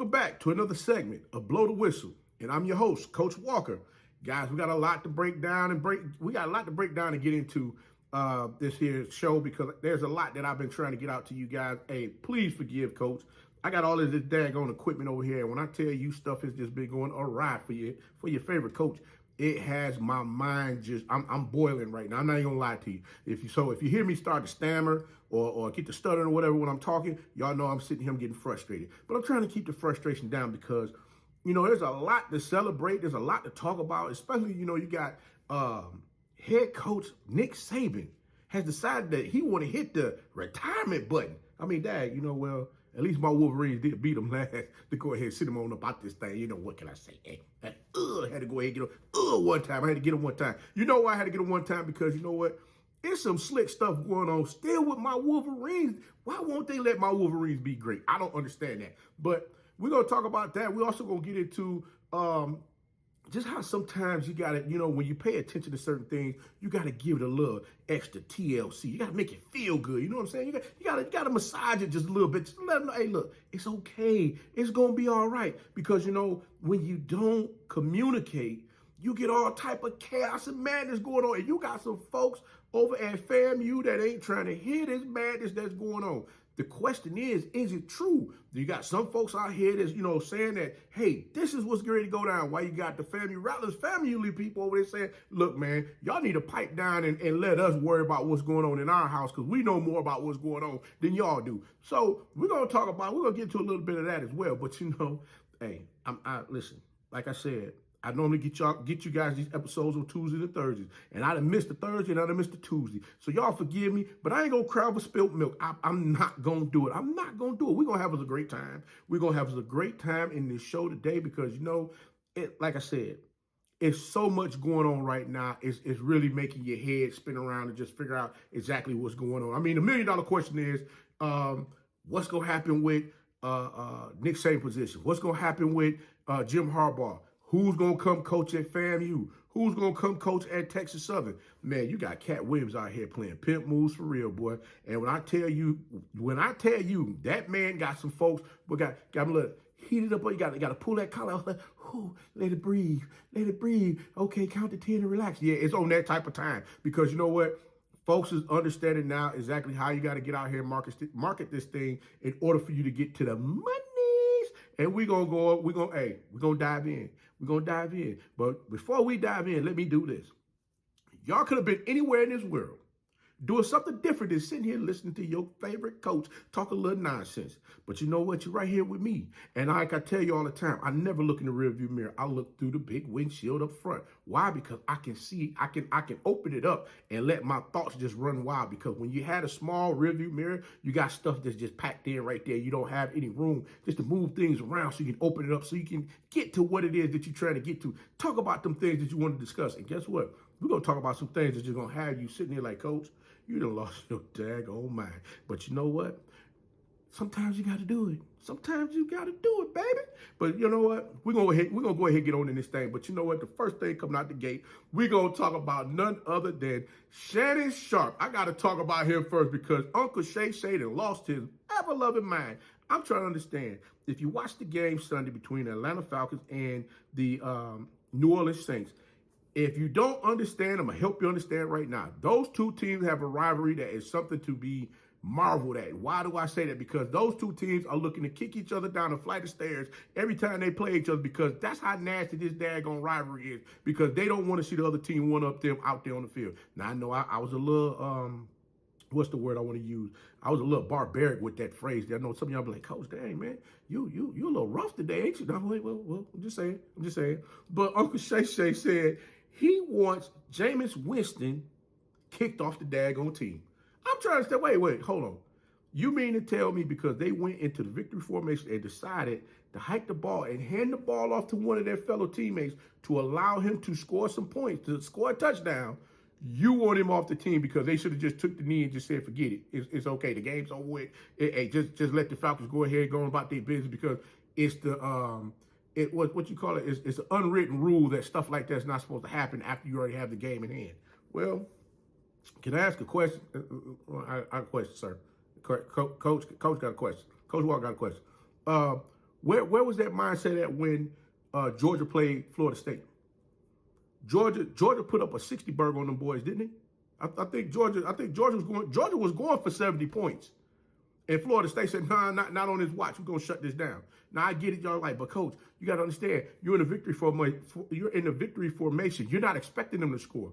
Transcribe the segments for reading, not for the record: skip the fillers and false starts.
Welcome back to another segment of Blow the Whistle, and I'm your host, Coach Walker. Guys, we got a lot to break down and get into this here show because there's a lot that I've been trying to get out to you guys. Hey, please forgive, Coach. I got all of this daggone equipment over here, and when I tell you stuff has just been going awry for your favorite coach, it has my mind just, I'm boiling right now. I'm not even gonna lie to you. If you hear me start to stammer or get to stuttering or whatever when I'm talking, y'all know I'm sitting here, I'm getting frustrated. But I'm trying to keep the frustration down because, there's a lot to celebrate. There's a lot to talk about, especially, you got head coach Nick Saban has decided that he want to hit the retirement button. I mean, Dad, at least my Wolverines did beat them last to go ahead and sit them on up out this thing. What can I say? Hey, had to go ahead and get them one time. I had to get them one time. You know why I had to get them one time? Because you know what? It's some slick stuff going on still with my Wolverines. Why won't they let my Wolverines be great? I don't understand that. But we're going to talk about that. We're also going to get into just how sometimes you got to, when you pay attention to certain things, you got to give it a little extra TLC. You got to make it feel good. You know what I'm saying? You got to massage it just a little bit. Just let them know, hey, look, it's okay. It's going to be all right. Because, when you don't communicate, you get all type of chaos and madness going on. And you got some folks over at FAMU that ain't trying to hear this madness that's going on. The question is it true? You got some folks out here that's, saying that, hey, this is what's going to go down. Why you got the FAMU Rattlers, family people over there saying, look, man, y'all need to pipe down and let us worry about what's going on in our house because we know more about what's going on than y'all do. So we're going to get to a little bit of that as well. But, hey, listen, like I said, I normally get you guys these episodes on Tuesdays and Thursdays. And I done missed the Thursday and I done missed the Tuesday. So y'all forgive me, but I ain't gonna cry over spilt milk. I'm not gonna do it. I'm not gonna do it. We're gonna have us a great time. We're gonna have us a great time in this show today because, like I said, it's so much going on right now. It's really making your head spin around and just figure out exactly what's going on. I mean, the $1 million question is, what's gonna happen with Nick Saban position? What's gonna happen with Jim Harbaugh? Who's going to come coach at FAMU? Who's going to come coach at Texas Southern? Man, you got Katt Williams out here playing pimp moves for real, boy. And when I tell you, that man got some folks, but got him a little heated up. You got to pull that collar out. Let it breathe. Let it breathe. Okay, count to 10 and relax. Yeah, it's on that type of time because you know what? Folks is understanding now exactly how you got to get out here and market this thing in order for you to get to the money. And we're going to dive in. We're going to dive in. But before we dive in, let me do this. Y'all could have been anywhere in this world doing something different than sitting here listening to your favorite coach talk a little nonsense. But you know what? You're right here with me. And like I tell you all the time, I never look in the rearview mirror. I look through the big windshield up front. Why? Because I can see, I can open it up and let my thoughts just run wild. Because when you had a small rearview mirror, you got stuff that's just packed in right there. You don't have any room just to move things around so you can open it up so you can get to what it is that you're trying to get to. Talk about them things that you want to discuss. And guess what? We're going to talk about some things that you're going to have you sitting here like, Coach, you done lost your daggone mind. But you know what? Sometimes you got to do it. Sometimes you got to do it, baby. But you know what? We're going to go ahead and get on in this thing. But you know what? The first thing coming out the gate, we're going to talk about none other than Shannon Sharpe. I got to talk about him first because Uncle Shay Shay done lost his ever-loving mind. I'm trying to understand. If you watch the game Sunday between the Atlanta Falcons and the New Orleans Saints, if you don't understand, I'm going to help you understand right now. Those two teams have a rivalry that is something to be marveled at. Why do I say that? Because those two teams are looking to kick each other down a flight of stairs every time they play each other because that's how nasty this daggone rivalry is because they don't want to see the other team one up them out there on the field. Now, I know I was a little, what's the word I want to use? I was a little barbaric with that phrase. I know some of y'all be like, Coach, dang, man, you a little rough today, ain't you? No, well, I'm just saying. But Uncle Shay Shay said, he wants Jameis Winston kicked off the daggone team. I'm trying to say, wait, hold on. You mean to tell me because they went into the victory formation and decided to hike the ball and hand the ball off to one of their fellow teammates to allow him to score some points, to score a touchdown, you want him off the team because they should have just took the knee and just said, forget it. It's okay. The game's over with. Hey, just let the Falcons go ahead and go about their business because it's the what you call it is an unwritten rule that stuff like that's not supposed to happen after you already have the game in hand. Well, can I ask a question? I have a question, sir. Coach got a question. Coach Walker got a question. Where was that mindset at when Georgia played Florida State? Georgia put up a 60 burger on them boys, didn't he? I think Georgia was going for 70 points. And Florida State said, nah, not on this watch. We're gonna shut this down. Now I get it, y'all like, but coach, you gotta understand, you're in a victory formation. You're not expecting them to score.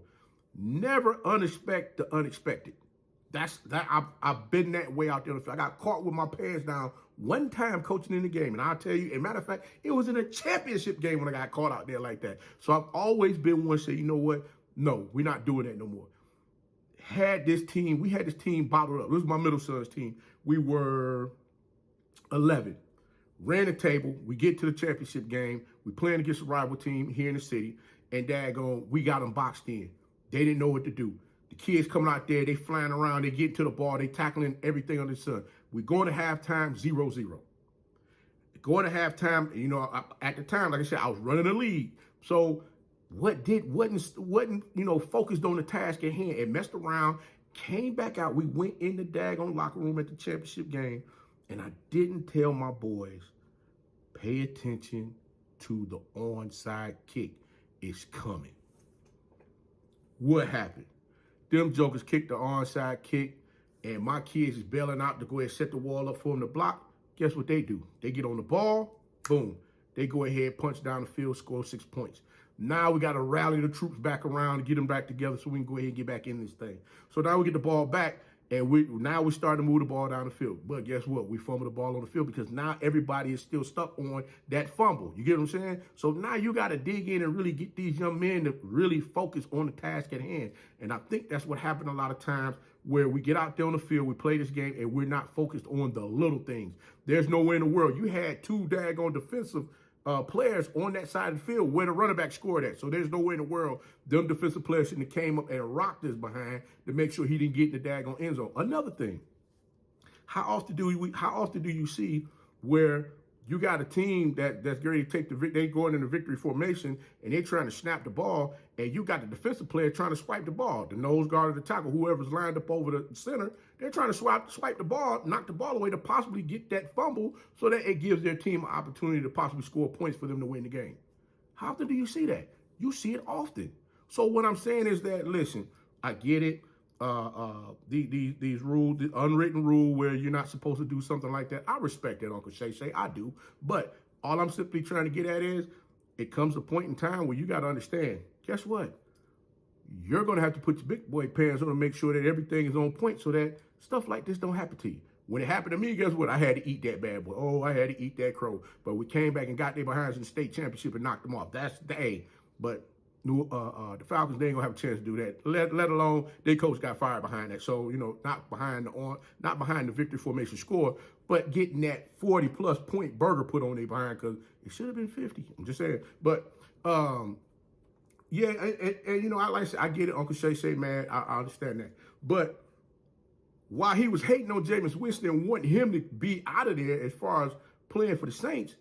Never unexpect the unexpected. I've been that way out there. I got caught with my pants down one time coaching in the game. And I'll tell you, as a matter of fact, it was in a championship game when I got caught out there like that. So I've always been one to say, you know what? No, we're not doing that no more. We had this team bottled up. This was my middle son's team. We were 11. Ran the table. We get to the championship game. We playing against a rival team here in the city. And daggone, we got them boxed in. They didn't know what to do. The kids coming out there, they flying around, they getting to the ball, they tackling everything under the sun. We going to halftime 0-0. Going to halftime, you know, at the time, like I said, I was running the league. So wasn't focused on the task at hand. It messed around, came back out. We went in the daggone locker room at the championship game, and I didn't tell my boys, pay attention to the onside kick. It's coming. What happened? Them jokers kicked the onside kick, and my kids is bailing out to go ahead and set the wall up for them to block. Guess what they do? They get on the ball, boom. They go ahead, punch down the field, score 6 points. Now we got to rally the troops back around and get them back together so we can go ahead and get back in this thing. So now we get the ball back, and we're starting to move the ball down the field. But guess what? We fumble the ball on the field because now everybody is still stuck on that fumble. You get what I'm saying? So now you got to dig in and really get these young men to really focus on the task at hand. And I think that's what happened a lot of times where we get out there on the field, we play this game, and we're not focused on the little things. There's no way in the world. You had two daggone defensive players on that side of the field where the running back scored at. So there's no way in the world them defensive players shouldn't have came up and rocked us behind to make sure he didn't get in the daggone end zone. Another thing, how often do you see where you got a team that's ready to take they going in the victory formation and they're trying to snap the ball, and you got the defensive player trying to swipe the ball, the nose guard or the tackle, whoever's lined up over the center, they're trying to swipe the ball, knock the ball away to possibly get that fumble so that it gives their team an opportunity to possibly score points for them to win the game. How often do you see that? You see it often. So what I'm saying is that, listen, I get it. These rules, the unwritten rule where you're not supposed to do something like that. I respect that, Uncle Shay Shay. I do. But all I'm simply trying to get at is it comes a point in time where you got to understand, guess what? You're going to have to put your big boy pants on to make sure that everything is on point so that stuff like this don't happen to you. When it happened to me, guess what? I had to eat that bad boy. Oh, I had to eat that crow. But we came back and got their behinds in the state championship and knocked them off. That's the A. But the Falcons, they ain't gonna have a chance to do that. Let alone their coach got fired behind that. So, not behind the victory formation score, but getting that 40+ point burger put on their behind because it should have been 50. I'm just saying. But yeah, and I like I said, I get it, Uncle Shay Shay, man. I understand that. But while he was hating on Jameis Winston and wanting him to be out of there as far as playing for the Saints,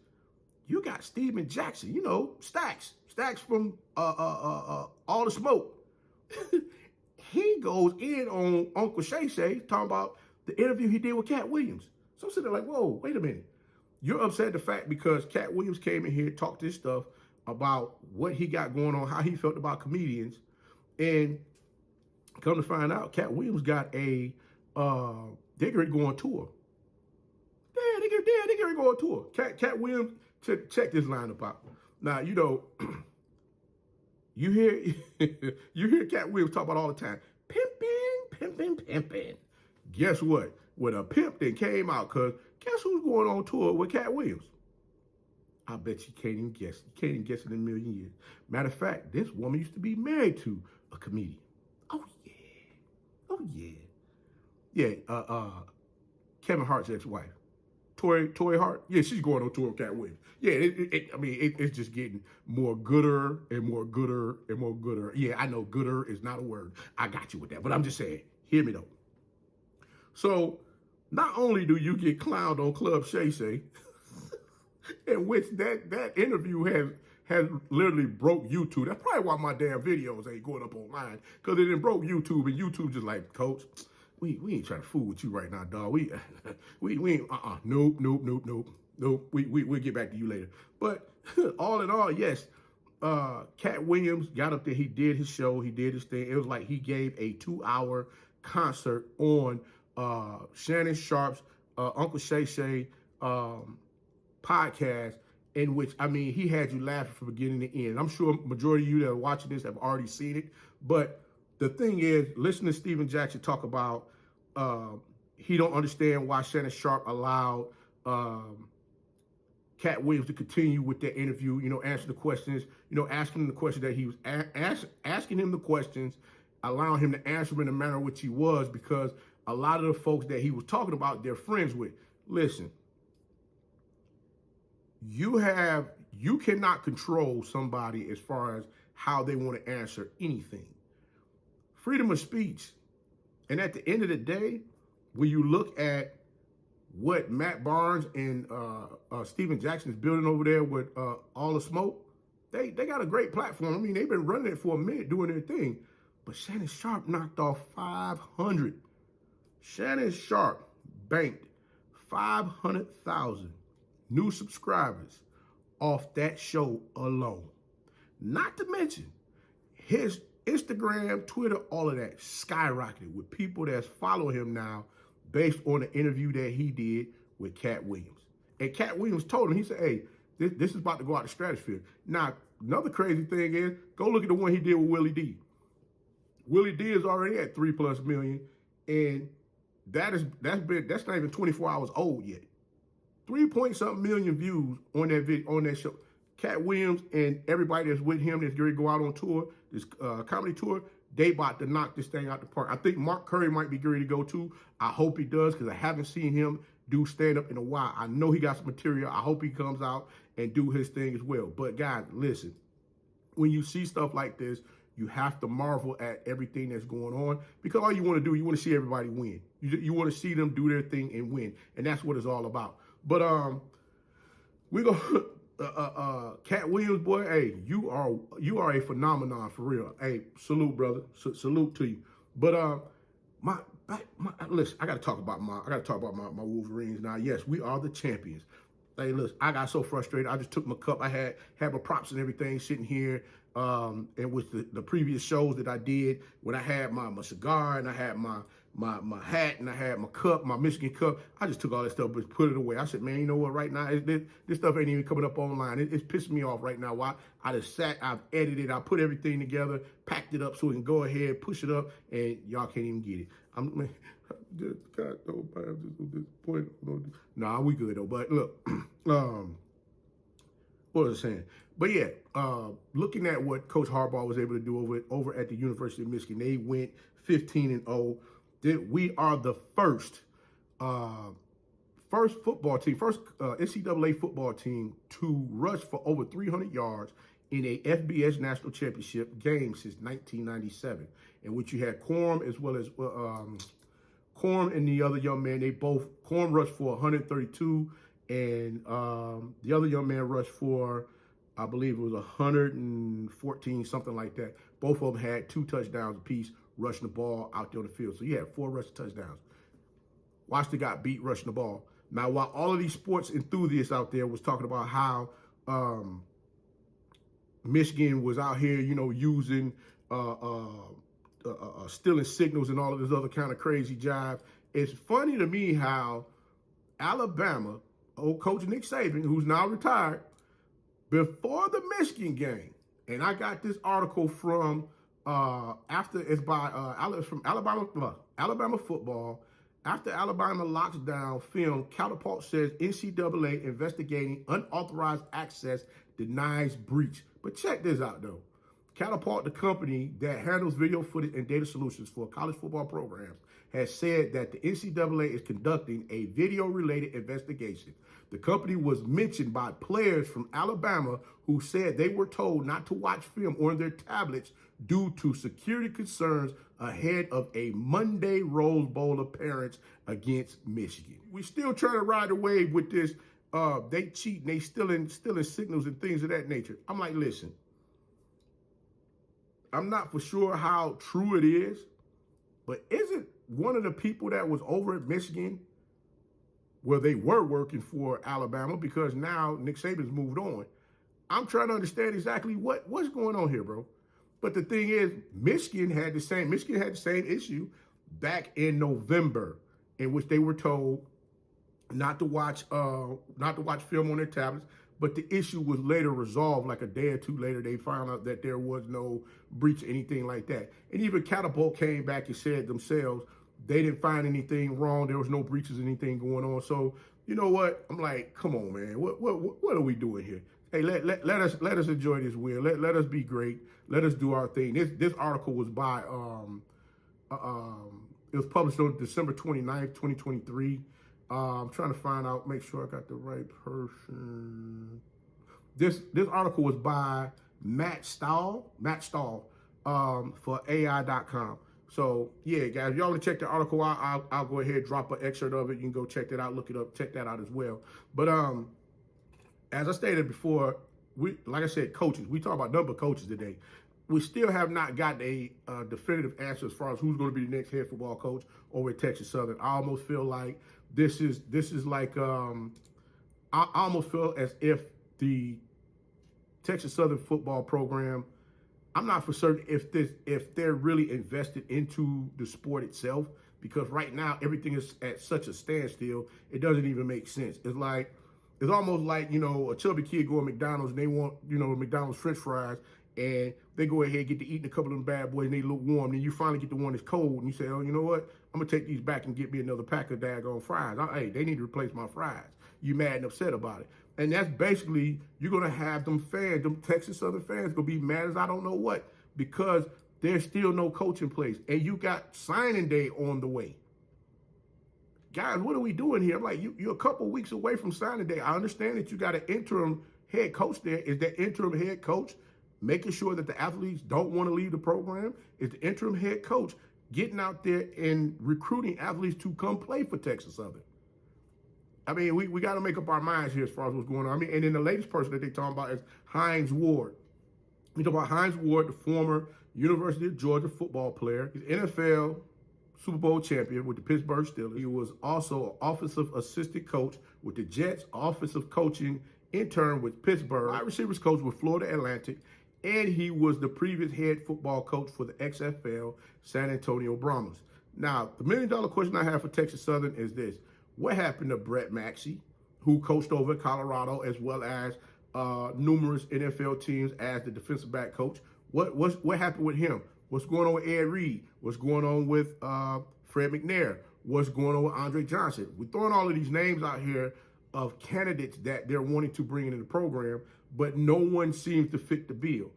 you got Steven Jackson, Stacks from All the Smoke. He goes in on Uncle Shay Shay talking about the interview he did with Katt Williams. So I'm sitting there like, whoa, wait a minute. You're upset at the fact because Katt Williams came in here, talked this stuff about what he got going on, how he felt about comedians, and come to find out, Katt Williams got they're going to go on tour. Yeah, they're going to go on tour. Katt Williams, check this lineup out. Now, you hear Katt Williams talk about all the time, pimping. Guess what? When a pimp then came out, because guess who's going on tour with Katt Williams? I bet you can't even guess. You can't even guess it in a million years. Matter of fact, this woman used to be married to a comedian. Oh, yeah. Yeah, Kevin Hart's ex-wife. Toy Hart, yeah, she's going on tour with Katt Williams. Yeah, it's just getting more gooder and more gooder and more gooder. Yeah, I know gooder is not a word. I got you with that, but I'm just saying, hear me though. So, not only do you get clowned on Club Shay Shay, in which that interview has literally broke YouTube. That's probably why my damn videos ain't going up online, because it done broke YouTube, and YouTube just like, Coach, we ain't trying to fool with you right now, dog. We ain't, nope. No, we'll get back to you later. But all in all, yes, Katt Williams got up there. He did his show. He did his thing. It was like he gave a 2-hour concert on Shannon Sharp's Uncle Shay Shay podcast, in which, I mean, he had you laughing from beginning to end. I'm sure majority of you that are watching this have already seen it. But the thing is, listen to Steven Jackson talk about he don't understand why Shannon Sharp allowed Katt Williams to continue with that interview, answer the questions, asking him the question that he was asking him the questions, allowing him to answer them in the manner in which he was, because a lot of the folks that he was talking about, they're friends with. Listen, you cannot control somebody as far as how they want to answer anything. Freedom of speech. And at the end of the day, when you look at what Matt Barnes and Steven Jackson is building over there with All the Smoke, they got a great platform. I mean, they've been running it for a minute doing their thing. But Shannon Sharp knocked off 500. Shannon Sharp banked 500,000 new subscribers off that show alone. Not to mention his Instagram, Twitter, all of that skyrocketed with people that's following him now based on the interview that he did with Katt Williams. And Katt Williams told him, he said, hey, this is about to go out the stratosphere. Now, another crazy thing is, go look at the one he did with Willie D. Willie D is already at 3+ million, and that's not even 24 hours old yet. 3-point-something million views on that show. Katt Williams and everybody that's with him that's going to go out on tour, this comedy tour, they about to knock this thing out the park. I think Mark Curry might be ready to go too. I hope he does, because I haven't seen him do stand-up in a while. I know he got some material. I hope he comes out and do his thing as well. But guys, listen, when you see stuff like this, you have to marvel at everything that's going on, because all you want to do, you want to see everybody win. You want to see them do their thing and win, and that's what it's all about. But we go. Katt Williams, boy, hey, you are a phenomenon for real. Hey, salute, brother. Salute to you. But listen, I gotta talk about my Wolverines now. Yes, we are the champions. Hey, listen, I got so frustrated. I just took my cup. I had my props and everything sitting here. And with the previous shows that I did, when I had my cigar and I had my hat and I had my cup, my Michigan cup, I just took all that stuff and put it away. I said, man, you know what, right now, this stuff ain't even coming up online. It's pissing me off right now. Why? I've edited, I put everything together, packed it up so we can go ahead, push it up, and y'all can't even get it. I'm just disappointed. Nah, we good though. But look, what was I saying? But yeah, looking at what Coach Harbaugh was able to do over at the University of Michigan, they went 15-0. We are the first football team, first NCAA football team to rush for over 300 yards in a FBS national championship game since 1997, in which you had Quorum as well as Quorum and the other young man. Quorum rushed for 132, and the other young man rushed for, I believe it was 114, something like that. Both of them had 2 touchdowns apiece, rushing the ball out there on the field. So you had 4 rushing touchdowns. Washington got beat rushing the ball. Now, while all of these sports enthusiasts out there was talking about how Michigan was out here, using stealing signals and all of this other kind of crazy jive, it's funny to me how Alabama, old coach Nick Saban, who's now retired, before the Michigan game, and I got this article from from Alabama football. After Alabama locks down film, Counterpart says NCAA investigating unauthorized access denies breach. But check this out though. Counterpart, the company that handles video footage and data solutions for college football programs, has said that the NCAA is conducting a video-related investigation. The company was mentioned by players from Alabama who said they were told not to watch film on their tablets due to security concerns ahead of a Monday Rose Bowl appearance against Michigan. We still trying to ride the wave with this. They cheat and they stealing signals and things of that nature. I'm like, listen, I'm not for sure how true it is, but isn't one of the people that was over at Michigan, well, they were working for Alabama because now Nick Saban's moved on. I'm trying to understand exactly what's going on here, bro. But the thing is, Michigan had the same issue back in November, in which they were told not to watch film on their tablets. But the issue was later resolved, like a day or two later. They found out that there was no breach or anything like that. And even Catapult came back and said themselves they didn't find anything wrong. There was no breaches, anything going on. So you know what? I'm like, come on, man. What are we doing here? Hey, let us enjoy this win. Let us be great. Let us do our thing. This article was by it was published on December 29th, 2023. I'm trying to find out, make sure I got the right person. This article was by Matt Stahl for AI.com. So yeah, guys, if y'all want to check the article out, I'll go ahead, drop an excerpt of it. You can go check that out, look it up, check that out as well. But as I stated before, like I said, coaches. We talk about number of coaches today. We still have not gotten a definitive answer as far as who's going to be the next head football coach over at Texas Southern. I almost feel like this is like I almost feel as if the Texas Southern football program, I'm not for certain if they're really invested into the sport itself, because right now everything is at such a standstill, it doesn't even make sense. It's almost like, a chubby kid going to McDonald's and they want, McDonald's French fries, and they go ahead and get to eating a couple of them bad boys and they look warm. Then you finally get the one that's cold and you say, oh, you know what? I'm going to take these back and get me another pack of daggone fries. Hey, they need to replace my fries. You mad and upset about it. And that's basically, you're going to have them fans, them Texas Southern fans, going to be mad as I don't know what, because there's still no coach in place. And you got signing day on the way. Guys, what are we doing here? I'm like, you're a couple weeks away from signing day. I understand that you got an interim head coach there. Is that interim head coach making sure that the athletes don't want to leave the program? Is the interim head coach getting out there and recruiting athletes to come play for Texas Southern? I mean, we got to make up our minds here as far as what's going on. I mean, and then the latest person that they're talking about is Hines Ward. We talk about Hines Ward, the former University of Georgia football player. He's NFL Super Bowl champion with the Pittsburgh Steelers. He was also an offensive assistant coach with the Jets, offensive coaching intern with Pittsburgh, wide receivers coach with Florida Atlantic, and he was the previous head football coach for the XFL San Antonio Brahmas. Now, the $1 million question I have for Texas Southern is this. What happened to Brett Maxey, who coached over at Colorado, as well as numerous NFL teams as the defensive back coach? What happened with him? What's going on with Ed Reed? What's going on with Fred McNair? What's going on with Andre Johnson? We're throwing all of these names out here of candidates that they're wanting to bring into the program, but no one seems to fit the bill.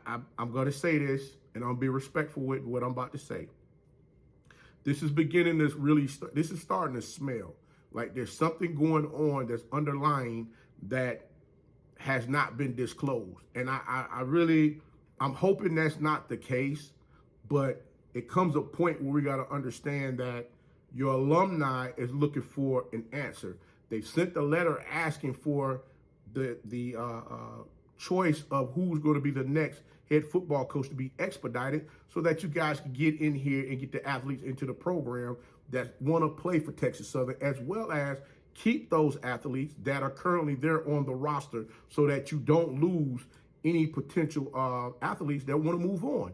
I'm going to say this, and I'll be respectful with what I'm about to say. This is beginning to this is starting to smell like there's something going on that's underlying that has not been disclosed. And I'm hoping that's not the case, but it comes a point where we got to understand that your alumni is looking for an answer. They've sent the letter asking for the choice of who's going to be the next head football coach to be expedited so that you guys can get in here and get the athletes into the program that want to play for Texas Southern, as well as keep those athletes that are currently there on the roster so that you don't lose any potential athletes that want to move on.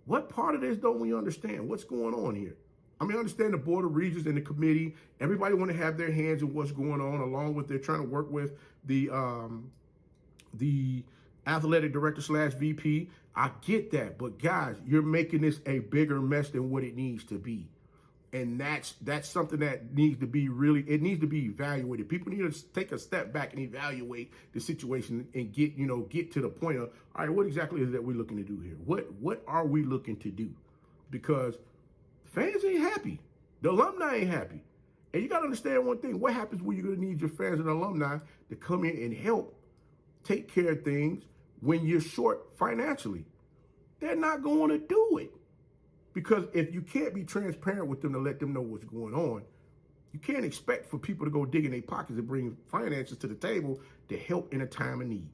What part of this don't we understand? What's going on here? I mean, I understand the Board of Regents and the committee. Everybody want to have their hands in what's going on, along with they're trying to work with the athletic director / VP. I get that, but guys, you're making this a bigger mess than what it needs to be. And that's something that needs to be it needs to be evaluated. People need to take a step back and evaluate the situation and get to the point of, all right, what exactly is that we're looking to do here? What are we looking to do? Because fans ain't happy. The alumni ain't happy. And you got to understand one thing. What happens when you're going to need your fans and alumni to come in and help take care of things when you're short financially? They're not going to do it. Because if you can't be transparent with them to let them know what's going on, you can't expect for people to go dig in their pockets and bring finances to the table to help in a time of need.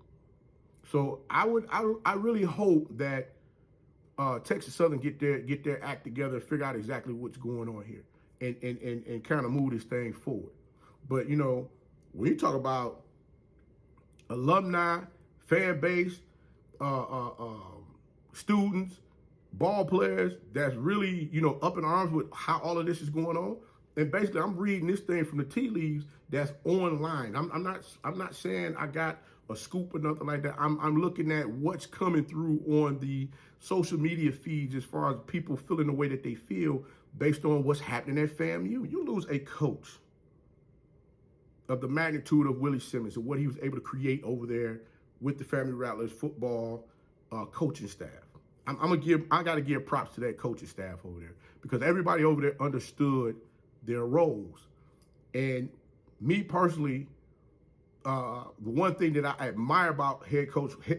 So I really hope that Texas Southern get their act together and figure out exactly what's going on here. and kind of move this thing forward. But you know, when you talk about alumni, fan base, uh, uh, uh, students, ball players that's really, you know, up in arms with how all of this is going on. And basically, I'm reading this thing from the tea leaves that's online. I'm not saying I got a scoop or nothing like that. I'm looking at what's coming through on the social media feeds as far as people feeling the way that they feel based on what's happening at FAMU. You lose a coach of the magnitude of Willie Simmons and what he was able to create over there with the FAMU Rattlers football coaching staff. I got to give props to that coaching staff over there because everybody over there understood their roles. And me personally, the one thing that I admire about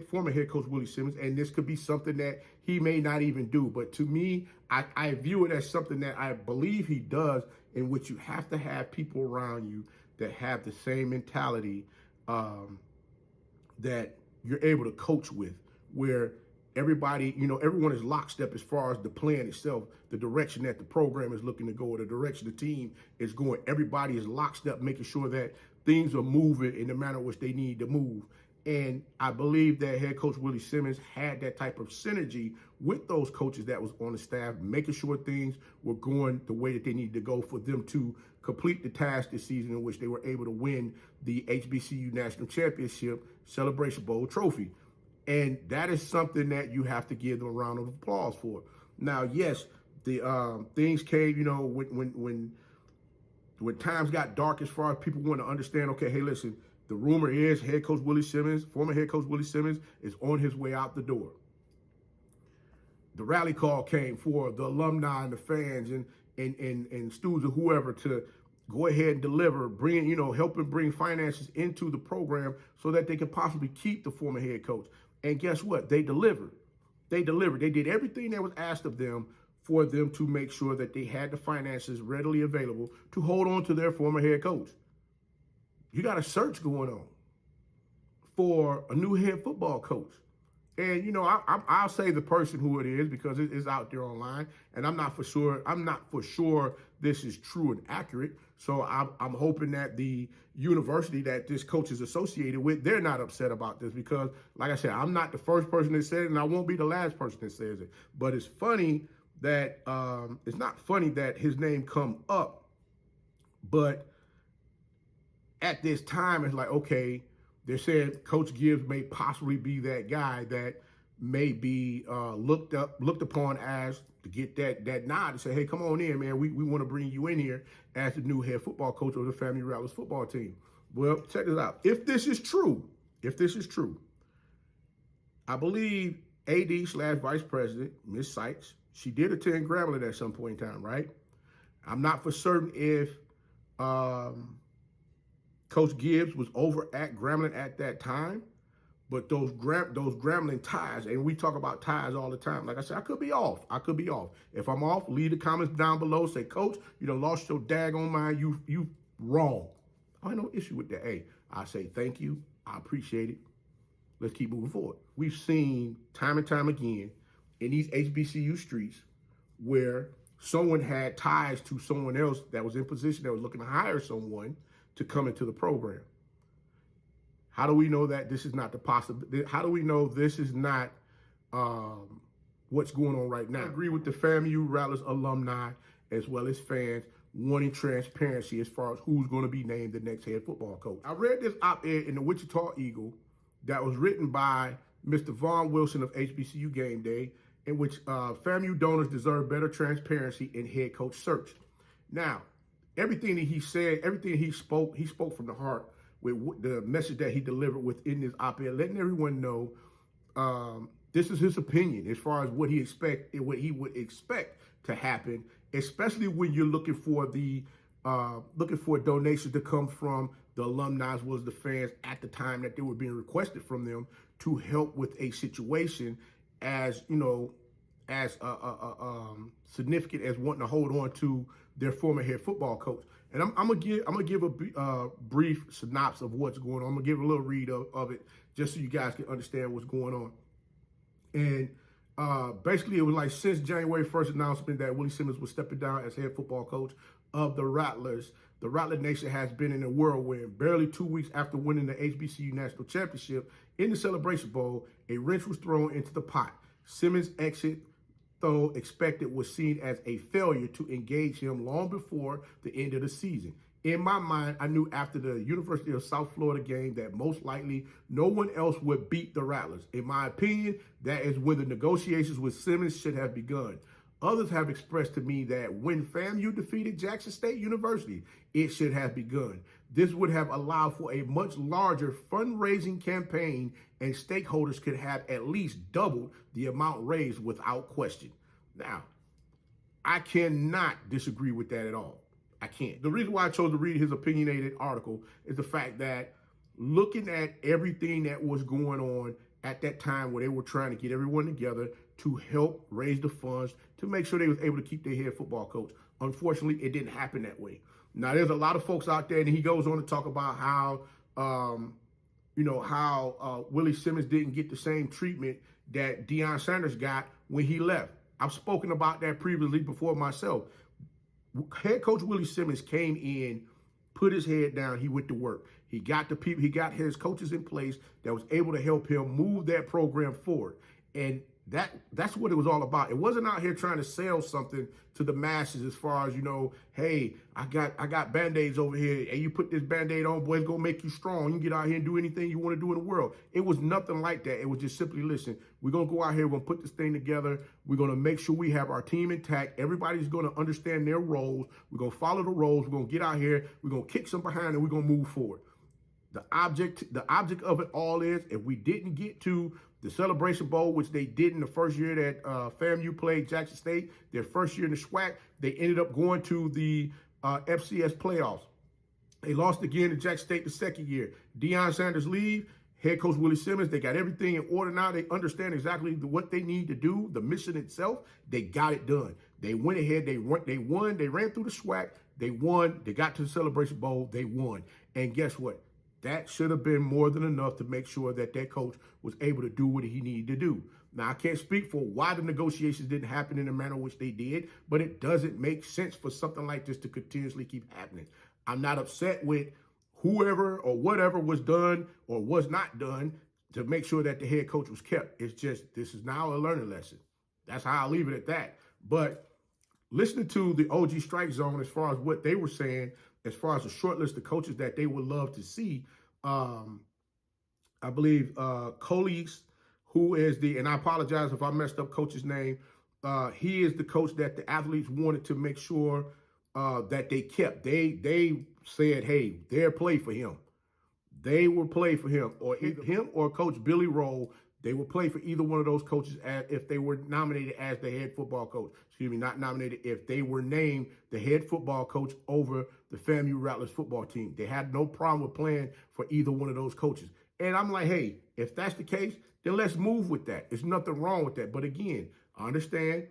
former head coach Willie Simmons, and this could be something that he may not even do, but to me, I view it as something that I believe he does, in which you have to have people around you that have the same mentality that you're able to coach with, where everybody, you know, everyone is lockstep as far as the plan itself, the direction that the program is looking to go, or the direction the team is going. Everybody is lockstep, making sure that things are moving in the manner in which they need to move. And I believe that head coach Willie Simmons had that type of synergy with those coaches that was on the staff, making sure things were going the way that they needed to go for them to complete the task this season, in which they were able to win the HBCU National Championship Celebration Bowl trophy. And that is something that you have to give them a round of applause for. Now, yes, the things came, you know, when times got dark as far as people want to understand, okay, hey, listen, the rumor is head coach Willie Simmons, former head coach Willie Simmons, is on his way out the door. The rally call came for the alumni and the fans and students or whoever to go ahead and deliver, bring, you know, helping bring finances into the program so that they could possibly keep the former head coach. And guess what? They delivered. They delivered. They did everything that was asked of them for them to make sure that they had the finances readily available to hold on to their former head coach. You got a search going on for a new head football coach. And, you know, I'll say the person who it is because it is out there online, and I'm not for sure this is true and accurate. So I'm hoping that the university that this coach is associated with, they're not upset about this because, like I said, I'm not the first person that said it, and I won't be the last person that says it. But it's funny that it's not funny that his name come up, but at this time it's like, okay, they're saying Coach Gibbs may possibly be that guy that may be looked upon as to get that nod and say, hey, come on in, man. We want to bring you in here as the new head football coach of the FAMU Rattlers football team. Well, check this out. If this is true, I believe AD/Vice President, Ms. Sykes, she did attend Grambling at some point in time, right? I'm not for certain if Coach Gibbs was over at Grambling at that time, but those Grambling ties, and we talk about ties all the time. Like I said, I could be off. If I'm off, leave the comments down below. Say, Coach, you done lost your daggone mind. You wrong. I have no issue with that. Hey, I say thank you. I appreciate it. Let's keep moving forward. We've seen time and time again in these HBCU streets where someone had ties to someone else that was in position that was looking to hire someone to come into the program. How do we know that this is not the possibility? How do we know this is not what's going on right now? I agree with the FAMU Rattlers alumni as well as fans wanting transparency as far as who's going to be named the next head football coach. I read this op-ed in the Wichita Eagle that was written by Mr. Vaughn Wilson of HBCU Game Day, in which FAMU donors deserve better transparency in head coach search. Now, everything that he said, everything he spoke from the heart with the message that he delivered within this op-ed, letting everyone know this is his opinion as far as what he would expect to happen, especially when you're looking for donations to come from the alumni as well as the fans at the time that they were being requested from them to help with a situation as, you know, as significant as wanting to hold on to their former head football coach. And I'm gonna give a brief synopsis of what's going on. I'm gonna give a little read of it just so you guys can understand what's going on. And basically, it was like since January 1st announcement that Willie Simmons was stepping down as head football coach of the Rattlers. The Rattler Nation has been in a whirlwind. Barely 2 weeks after winning the HBCU National Championship in the Celebration Bowl, a wrench was thrown into the pot. Simmons' exit, though expected, was seen as a failure to engage him long before the end of the season. In my mind, I knew after the University of South Florida game that most likely no one else would beat the Rattlers. In my opinion, that is when the negotiations with Simmons should have begun. Others have expressed to me that when FAMU defeated Jackson State University, it should have begun. This would have allowed for a much larger fundraising campaign, and stakeholders could have at least doubled the amount raised without question. Now, I cannot disagree with that at all. I can't. The reason why I chose to read his opinionated article is the fact that looking at everything that was going on at that time where they were trying to get everyone together to help raise the funds to make sure they was able to keep their head football coach. Unfortunately, it didn't happen that way. Now, there's a lot of folks out there, and he goes on to talk about how, Willie Simmons didn't get the same treatment that Deion Sanders got when he left. I've spoken about that previously before myself. Head coach Willie Simmons came in, put his head down, he went to work. He got the people, he got his coaches in place that was able to help him move that program forward. And that's what it was all about. It wasn't out here trying to sell something to the masses as far as, hey, I got Band-Aids over here, and you put this Band-Aid on, boy, it's gonna make you strong. You can get out here and do anything you want to do in the world. It was nothing like that. It was just simply, listen, we're gonna go out here, we're gonna put this thing together, we're gonna make sure we have our team intact. Everybody's gonna understand their roles. We're gonna follow the roles, we're gonna get out here, we're gonna kick some behind, and we're gonna move forward. The object of it all is, if we didn't get to the Celebration Bowl, which they did in the first year that FAMU played Jackson State, their first year in the SWAC, they ended up going to the FCS playoffs. They lost again to Jackson State the second year. Deion Sanders leave, head coach Willie Simmons, they got everything in order now. They understand exactly what they need to do, the mission itself. They got it done. They went ahead, they won, they ran through the SWAC, they won, they got to the Celebration Bowl, they won. And guess what? That should have been more than enough to make sure that that coach was able to do what he needed to do. Now, I can't speak for why the negotiations didn't happen in the manner in which they did, but it doesn't make sense for something like this to continuously keep happening. I'm not upset with whoever or whatever was done or was not done to make sure that the head coach was kept. It's just, this is now a learning lesson. That's how I'll leave it at that. But listening to the OG Strike Zone, as far as what they were saying, as far as the short list of coaches that they would love to see, I believe Colees, who is and I apologize if I messed up coach's name, he is the coach that the athletes wanted to make sure that they kept. They said, hey, they'll play for him. They will play for him, or either him or Coach Billy Roll. They will play for either one of those coaches if they were nominated as the head football coach. Excuse me, not nominated, if they were named the head football coach over the FAMU Rattlers football team. They had no problem with playing for either one of those coaches. And I'm like, hey, if that's the case, then let's move with that. There's nothing wrong with that. But again, I understand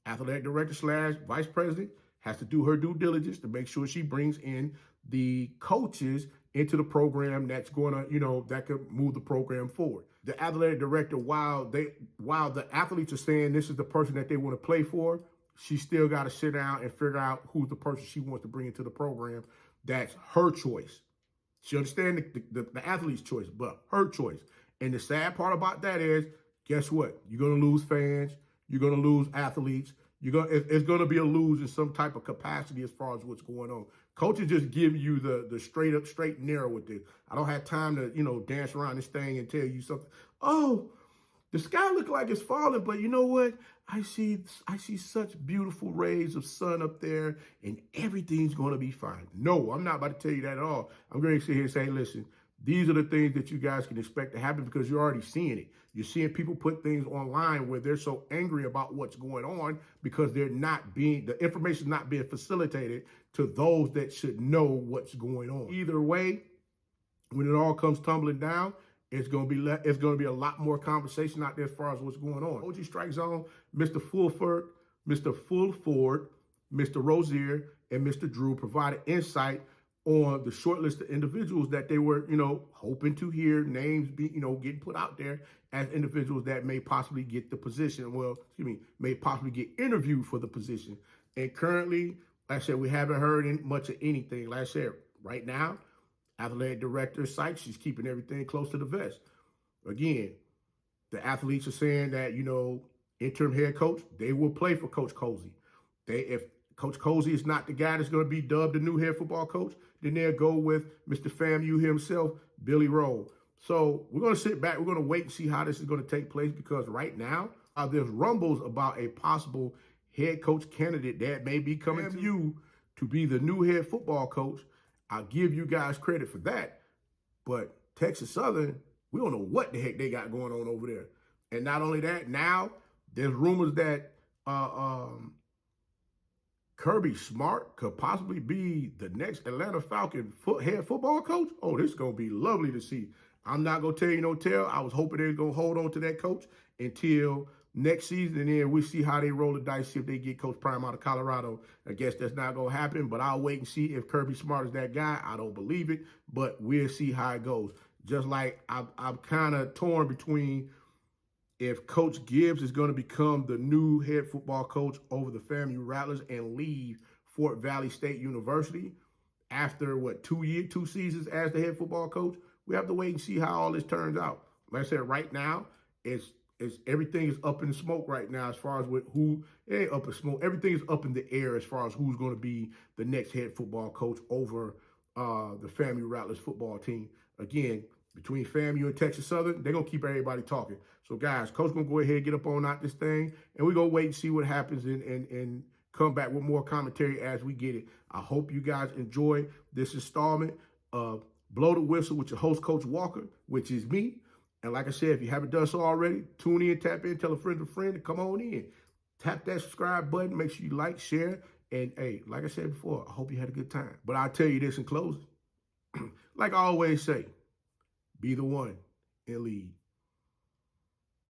athletic director / vice president has to do her due diligence to make sure she brings in the coaches into the program that's going to, that could move the program forward. The athletic director, while the athletes are saying this is the person that they want to play for, she still got to sit down and figure out who's the person she wants to bring into the program. That's her choice. She understands the athlete's choice, but her choice. And the sad part about that is, guess what? You're going to lose fans. You're going to lose athletes. It's going to be a lose in some type of capacity as far as what's going on. Coaches just give you the straight and narrow with this. I don't have time to, dance around this thing and tell you something. Oh, the sky looks like it's falling, but you know what? I see such beautiful rays of sun up there, and everything's going to be fine. No, I'm not about to tell you that at all. I'm going to sit here and say, listen, these are the things that you guys can expect to happen because you're already seeing it. You're seeing people put things online where they're so angry about what's going on because the information is not being facilitated to those that should know what's going on. Either way, when it all comes tumbling down, it's going to be a lot more conversation out there as far as what's going on. OG Strike Zone, Mr. Fulford, Mr. Rozier, and Mr. Drew provided insight on the short list of individuals that they were, hoping to hear names be, getting put out there as individuals that may possibly get the position. Well, may possibly get interviewed for the position. And currently, Like I said, we haven't heard much of anything. Like I said, right now, athletic director Sykes, she's keeping everything close to the vest. Again, the athletes are saying that, interim head coach, they will play for Coach Cozy. If Coach Cozy is not the guy that's going to be dubbed the new head football coach, then they'll go with Mr. FAMU himself, Billy Rowe. So we're going to sit back. We're going to wait and see how this is going to take place, because right now there's rumbles about a possible head coach candidate that may be coming to you to be the new head football coach. I'll give you guys credit for that. But Texas Southern, we don't know what the heck they got going on over there. And not only that, now there's rumors that Kirby Smart could possibly be the next Atlanta Falcon head football coach. Oh, this is going to be lovely to see. I'm not going to tell you no tell. I was hoping they were going to hold on to that coach until next season, and then we see how they roll the dice, see if they get Coach Prime out of Colorado. I guess that's not going to happen, but I'll wait and see if Kirby Smart is that guy. I don't believe it, but we'll see how it goes. Just like I'm kind of torn between if Coach Gibbs is going to become the new head football coach over the FAMU Rattlers and leave Fort Valley State University after, 2 seasons as the head football coach. We have to wait and see how all this turns out. Like I said, right now, it's everything is up in smoke right now as far as who it ain't up in smoke. Everything is up in the air as far as who's going to be the next head football coach over the FAMU Rattlers football team. Again, between FAMU and Texas Southern, they're going to keep everybody talking. So, guys, Coach going to go ahead and get up on out this thing, and we're going to wait and see what happens and come back with more commentary as we get it. I hope you guys enjoy this installment of Blow the Whistle with your host, Coach Walker, which is me. And like I said, if you haven't done so already, tune in, tap in, tell a friend to come on in. Tap that subscribe button. Make sure you like, share. And, hey, like I said before, I hope you had a good time. But I'll tell you this in closing. Like I always say, be the one and lead.